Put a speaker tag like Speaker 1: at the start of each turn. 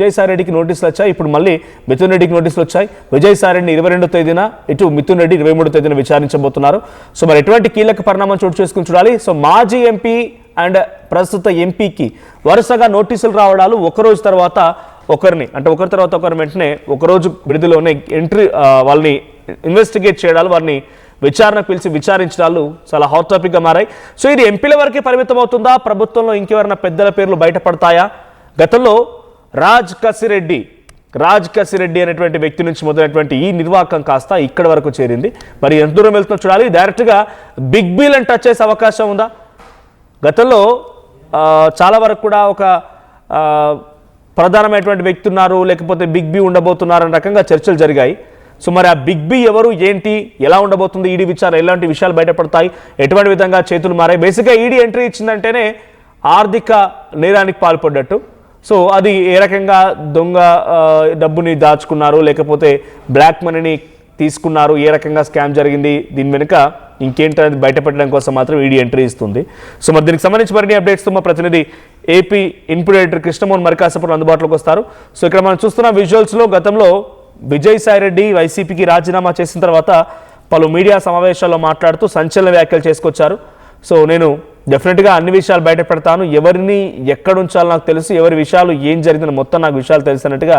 Speaker 1: విజయసాయిరెడ్డికి నోటీసులు వచ్చాయి. ఇప్పుడు మళ్ళీ మిథున్ రెడ్డికి నోటీసులు వచ్చాయి. విజయసాయిరెడ్డిని 22వ తేదీన, ఇటు మిథున్ రెడ్డి 23వ తేదీన విచారించబోతున్నారు. సో మరి ఎటువంటి కీలక పరిణామం చోటు చేసుకుని చూడాలి. సో మాజీ ఎంపీ అండ్ ప్రస్తుత ఎంపీకి వరుసగా నోటీసులు రావడాలు, ఒకరోజు తర్వాత ఒకరిని అంటే ఒకరి తర్వాత ఒకరి వెంటనే ఒకరోజు విడుదలలోనే ఎంట్రీ వాళ్ళని ఇన్వెస్టిగేట్ చేయడాలు, వారిని విచారణకు పిలిచి విచారించడాలు చాలా హాట్ టాపిక్గా మారాయి. సో ఇది ఎంపీల వరకే పరిమితం అవుతుందా? ప్రభుత్వంలో ఇంకెవరైనా పెద్దల పేర్లు బయటపడతాయా? గతంలో రాజ్ కసిరెడ్డి అనేటువంటి వ్యక్తి నుంచి మొదలైనటువంటి ఈ నిర్వాకం కాస్త ఇక్కడ వరకు చేరింది. మరి ఎంత దూరం వెళ్తుందో చూడాలి. డైరెక్ట్గా బిగ్ బీలను టచ్ చేసే అవకాశం ఉందా? గతంలో చాలా వరకు కూడా ఒక ప్రధానమైనటువంటి వ్యక్తి ఉన్నారు, లేకపోతే బిగ్ బీ ఉండబోతున్నారు అనే రకంగా చర్చలు జరిగాయి. సో మరి ఆ బిగ్ బీ ఎవరు, ఏంటి, ఎలా ఉండబోతుంది, ఈడీ విచారణ ఎలాంటి విషయాలు బయటపడతాయి, ఎటువంటి విధంగా చేతులు మారాయి? బేసిక్గా ఈడీ ఎంట్రీ ఇచ్చిందంటేనే ఆర్థిక నేరానికి పాల్పడ్డట్టు. సో అది ఏ రకంగా దొంగ డబ్బుని దాచుకున్నారు, లేకపోతే బ్లాక్ మనీని తీసుకున్నారు, ఏ రకంగా స్కామ్ జరిగింది, దీని వెనుక ఇంకేంటనేది బయటపెట్టడం కోసం మాత్రం ఈడీ ఎంట్రీ ఇస్తుంది. సో మరి దీనికి సంబంధించి మరిన్ని అప్డేట్స్తో మా ప్రతినిధి ఏపీ ఇన్పుట్ ఎడిటర్ కృష్ణమోహన్ మరి కాసేపట్లో అందుబాటులోకి వస్తారు. సో ఇక్కడ మనం చూస్తున్న విజువల్స్లో గతంలో విజయసాయిరెడ్డి వైసీపీకి రాజీనామా చేసిన తర్వాత పలు మీడియా సమావేశాల్లో మాట్లాడుతూ సంచలన వ్యాఖ్యలు చేసుకొచ్చారు. సో నేను డెఫినెట్గా అన్ని విషయాలు బయట పెడతాను, ఎవరిని ఎక్కడ ఉంచాలో నాకు తెలుసు, ఎవరి విషయాలు ఏం జరిగిందని మొత్తం నాకు విషయాలు తెలుసు అన్నట్టుగా